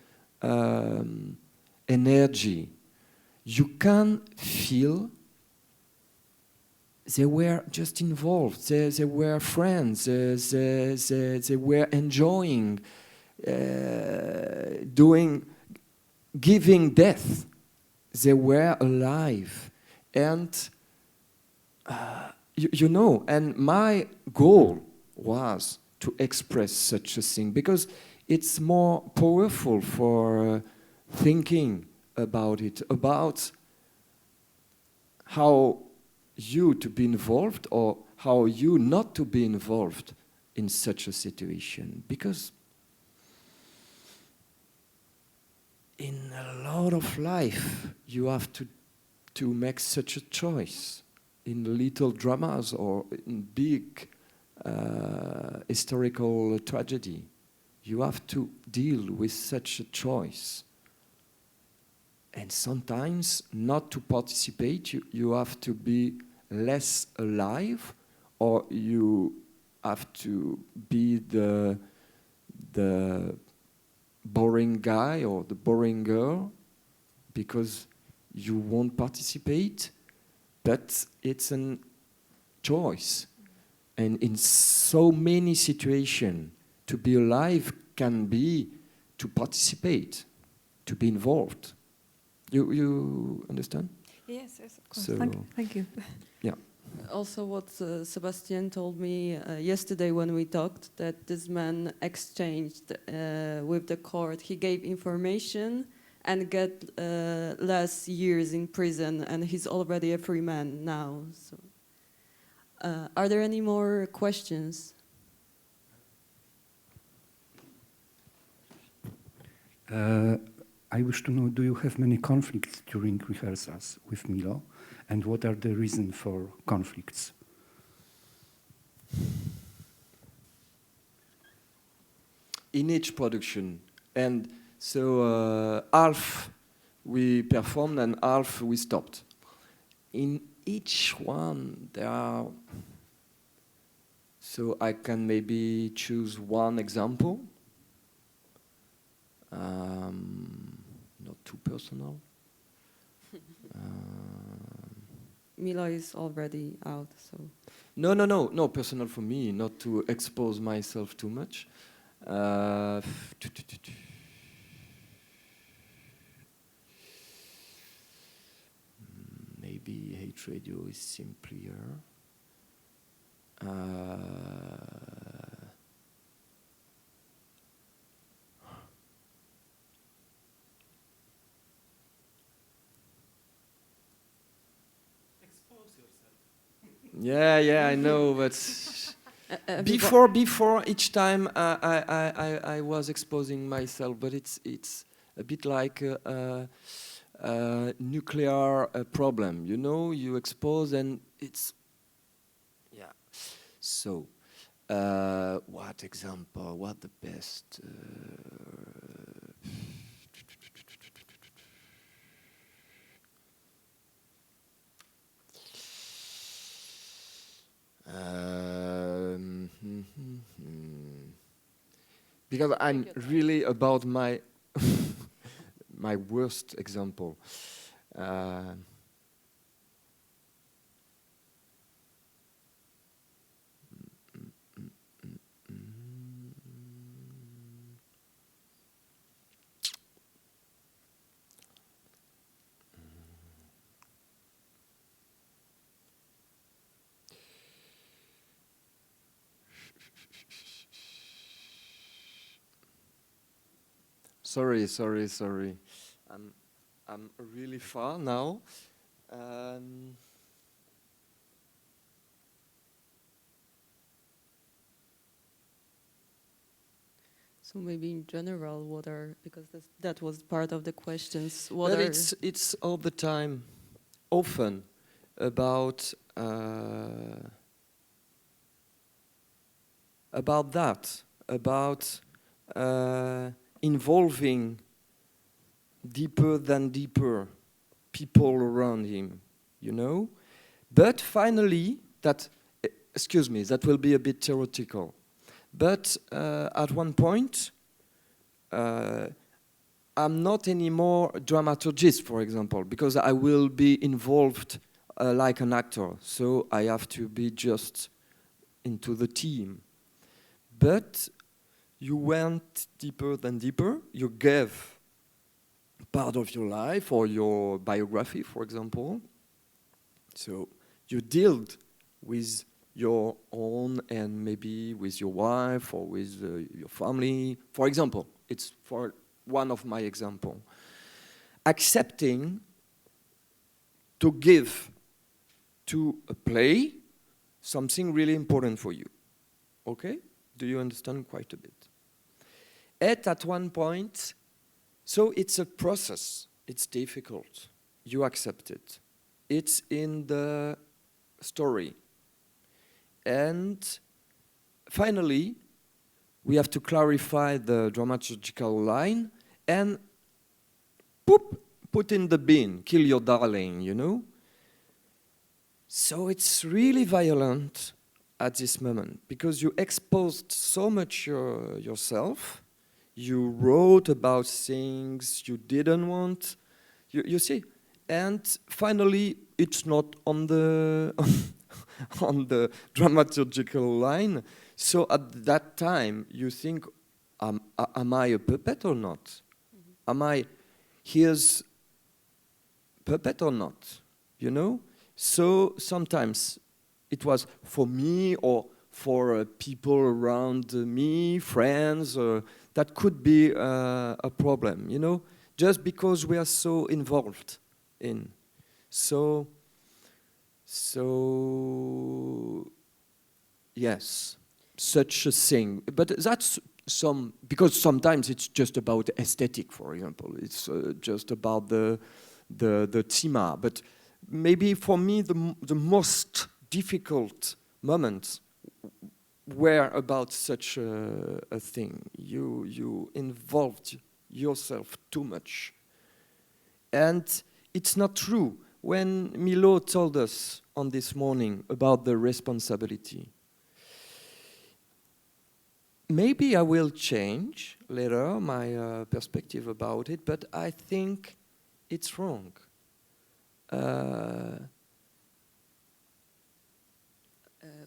energy. You can feel they were just involved. They were friends. They were enjoying giving death. They were alive, and And my goal was to express such a thing because it's more powerful for thinking about it, about how you to be involved or how you not to be involved in such a situation. Because in a lot of life you have to make such a choice. In little dramas or in big historical tragedy, you have to deal with such a choice. And sometimes not to participate, you have to be less alive, or you have to be the boring guy or the boring girl because you won't participate. But it's a choice. And in so many situations, to be alive can be to participate, to be involved. You understand? Yes, of course. So, thank you. Yeah. Also what Sébastien told me yesterday when we talked, that this man exchanged with the court. He gave information and get less years in prison, and he's already a free man now. So, are there any more questions? I wish to know, do you have many conflicts during rehearsals with Milo? And what are the reasons for conflicts? In each production. And so half we performed and half we stopped. In each one there are, so I can maybe choose one example. Not too personal. Milo is already out, so... No, personal for me, not to expose myself too much. Maybe Hate Radio is simpler. Yeah, I know, but before each time I was exposing myself, but it's a bit like a nuclear problem, you know. You expose and it's So, what example? What the best? Because I'm really about my my worst example. Sorry. I'm really far now. So maybe in general, what are, because that was part of the questions. It's all the time, often about involving deeper than deeper people around him, you know? But finally, that will be a bit theoretical. But at one point, I'm not anymore a dramaturgist, for example, because I will be involved like an actor. So I have to be just into the team. But you went deeper than deeper. You gave part of your life or your biography, for example. So you dealt with your own and maybe with your wife or with your family. For example, it's for one of my example. Accepting to give to a play something really important for you. Okay? Do you understand quite a bit? At one point, so it's a process. It's difficult. You accept it. It's in the story. And finally, we have to clarify the dramaturgical line and put in the bin, kill your darling, you know? So it's really violent at this moment because you exposed so much yourself. You wrote about things you didn't want, you see? And finally, it's not on the on the dramaturgical line. So at that time, you think, am I a puppet or not? Mm-hmm. Am I his puppet or not? You know? So sometimes it was for me or for people around me, friends, that could be a problem, you know? just because we are so involved in. So yes, such a thing. But that's because sometimes it's just about aesthetic, for example. It's just about the thema. But maybe for me the most difficult moments were about such a thing. You involved yourself too much. And it's not true. When Milo told us on this morning about the responsibility, maybe I will change later my perspective about it, but I think it's wrong.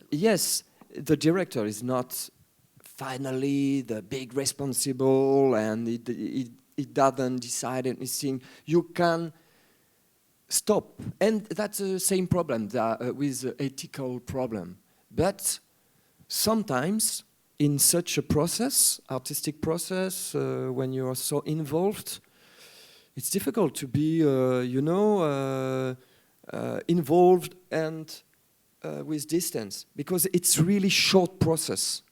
Yes, the director is not finally the big responsible, and it doesn't decide anything. You can stop, and that's the same problem with the ethical problem. But sometimes in such a process, artistic process, when you are so involved, it's difficult to be, involved and with distance, because it's really short process.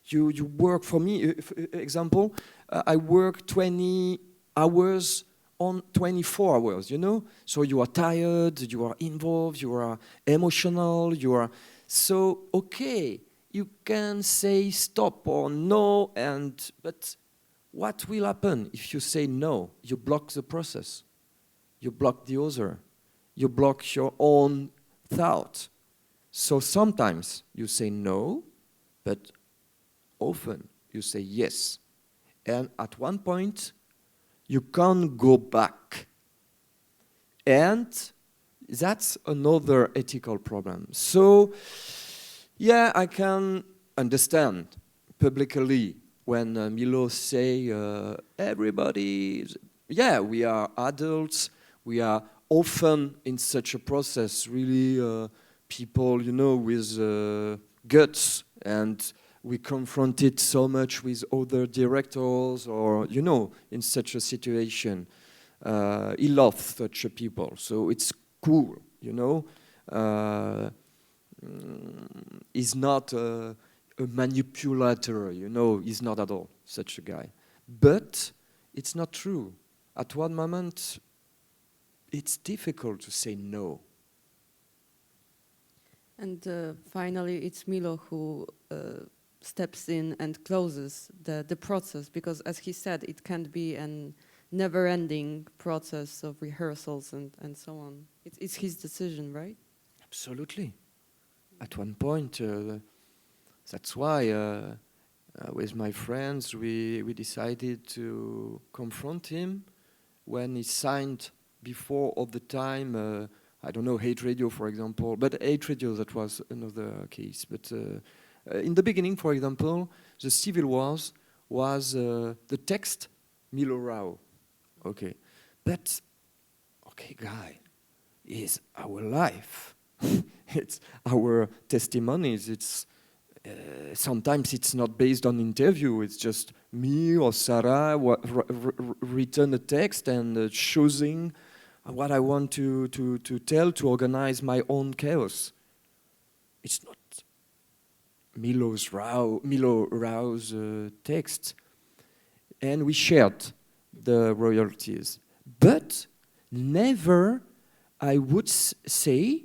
You work, for me, example, I work 20 hours on 24 hours, So you are tired, you are involved, you are emotional, you are... So, okay, you can say stop or no, but what will happen if you say no? You block the process. You block the other. You block your own thought. So sometimes you say no, but often you say yes. And at one point, you can't go back. And that's another ethical problem. So, yeah, I can understand publicly when Milo say, everybody, we are adults, we are often in such a process, really people, with guts, and we confronted so much with other directors, or, in such a situation. He loves such people, so it's cool, He's not a manipulator, he's not at all such a guy. But it's not true. At one moment, it's difficult to say no. And finally, it's Milo who steps in and closes the process, because as he said, it can't be a never-ending process of rehearsals and so on. It's his decision, right? Absolutely. At one point, that's why with my friends we decided to confront him when he signed before all the time, Hate Radio, for example. But Hate Radio, that was another case. But in the beginning, for example, the Civil Wars was the text Milo Rao. Okay. But, okay, guy, is our life. It's our testimonies. It's sometimes it's not based on interview. It's just me or Sarah written a text and choosing what I want to tell, to organize my own chaos. It's not Milo Rao's text, and we shared the royalties. But never, I would say,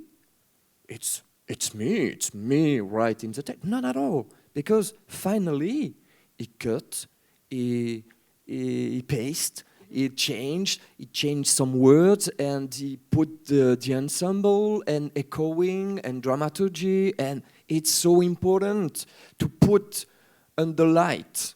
it's me writing the text. Not at all, because finally he cut, he pasted, he changed some words, and he put the ensemble and echoing and dramaturgy, and it's so important to put under light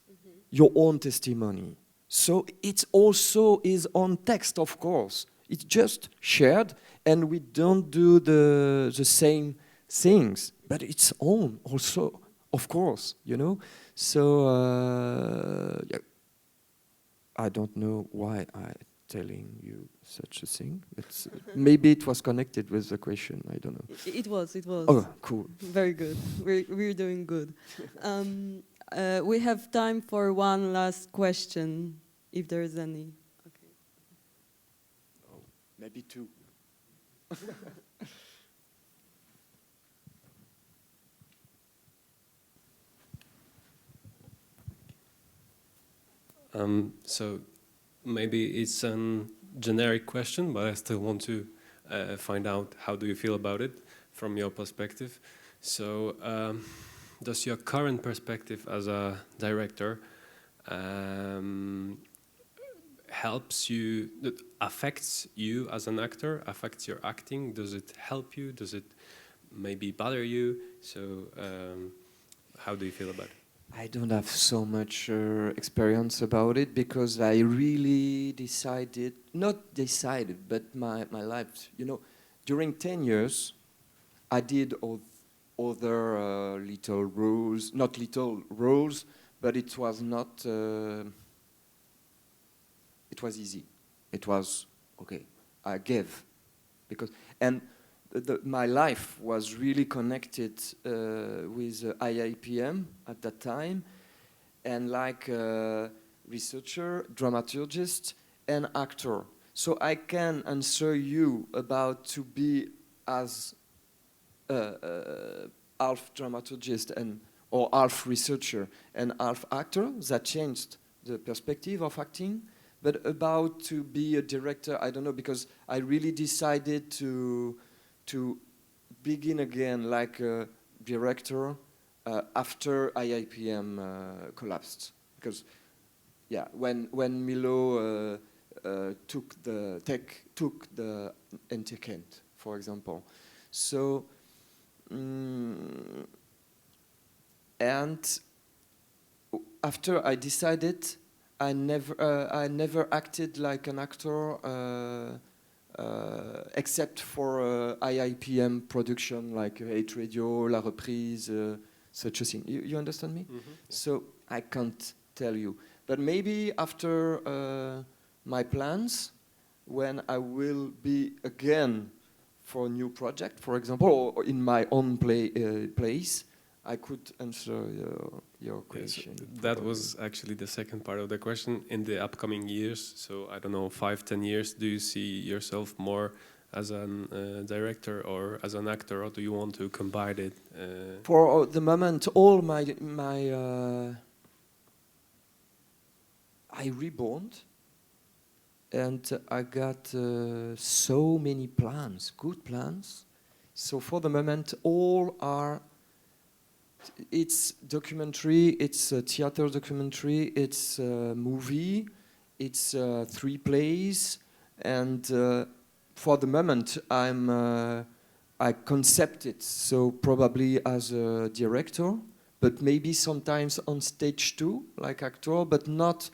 your own testimony. So it's also his own text, of course. It's just shared, and we don't do the same things, but it's own also, of course, So I don't know why I'm telling you such a thing, but maybe it was connected with the question. I don't know. It was. Oh, cool. Very good. We're doing good. We have time for one last question, if there is any. Okay. Maybe 2. So maybe it's a generic question, but I still want to find out how do you feel about it from your perspective. So does your current perspective as a director helps you, affects you as an actor, affects your acting? Does it help you? Does it maybe bother you? So how do you feel about it? I don't have so much experience about it because I really not decided, but my life, during 10 years, I did other little roles, not little roles, but it was not, it was easy. It was, okay, I gave. And my life was really connected with IIPM at that time, and like researcher, dramaturgist, and actor. So I can answer you about to be as half dramaturgist or half researcher and half actor. That changed the perspective of acting. But about to be a director, I don't know, because I really decided to begin again like a director after IIPM collapsed. Because, yeah, when Milo took the Entekent, for example. So, and after I decided, I never acted like an actor. Except for IIPM production like Hate Radio, La Reprise, such a thing. You understand me? Mm-hmm, yeah. So I can't tell you. But maybe after my plans, when I will be again for a new project, for example, or in my own place, I could answer your question. Yes, that was actually the second part of the question. In the upcoming years, so I don't know, 5-10 years, do you see yourself more as a director or as an actor, or do you want to combine it? For the moment, all my I reborn, and I got so many plans, good plans. So for the moment, all are. It's documentary, it's a theater documentary, it's a movie, it's 3 plays, and for the moment I concept it, so probably as a director, but maybe sometimes on stage too, like actor, but not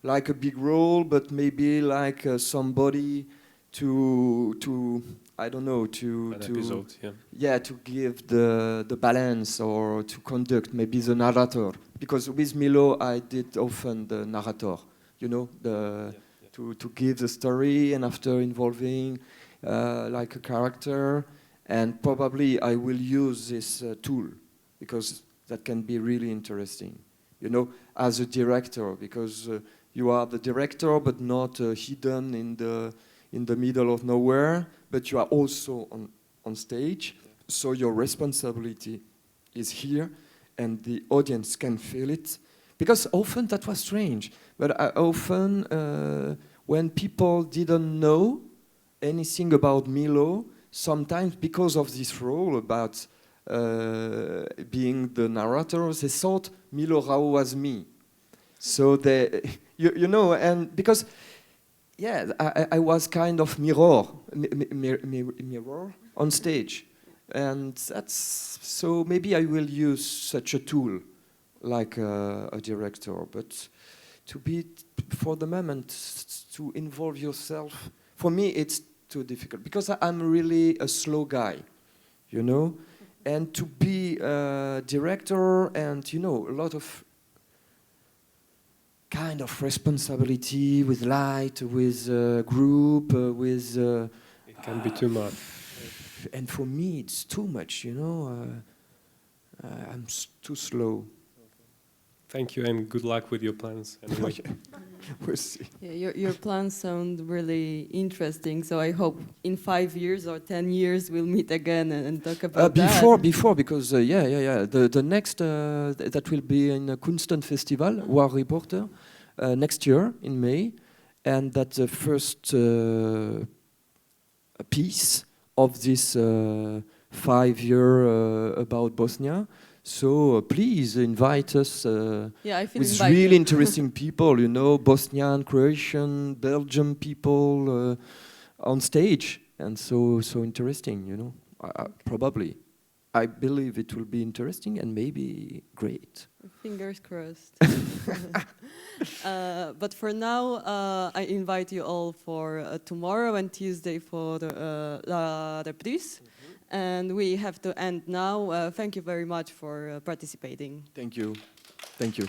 like a big role, but maybe like somebody to I don't know, to episode, to give the balance or to conduct maybe the narrator, because with Milo I did often the narrator, to give the story and after involving like a character, and probably I will use this tool because that can be really interesting, as a director, because you are the director but not hidden in the middle of nowhere, but you are also on stage, so your responsibility is here, and the audience can feel it. Because often that was strange, but often when people didn't know anything about Milo, sometimes because of this role about being the narrator, they thought Milo Rao was me. So they, and because I was kind of mirror on stage, and that's so maybe I will use such a tool like a director, but to be for the moment to involve yourself, for me it's too difficult because I'm really a slow guy, and to be a director and a lot of kind of responsibility with light, with group, with... it can be too much. And for me, it's too much, I'm too slow. Thank you, and good luck with your plans. Anyway. We'll see. Yeah, your plans sound really interesting. So I hope in 5 years or 10 years we'll meet again and talk about Before, because the next that will be in the Kunsten Festival, War Reporter, next year in May, and that's the first piece of this 5 year about Bosnia. So please invite us I feel with invited. really interesting people, you know, Bosnian, Croatian, Belgian people on stage, and so interesting, you know. Probably, I believe it will be interesting and maybe great. Fingers crossed. But for now, I invite you all for tomorrow and Tuesday for the reprise. And we have to end now. Thank you very much for participating. Thank you. Thank you.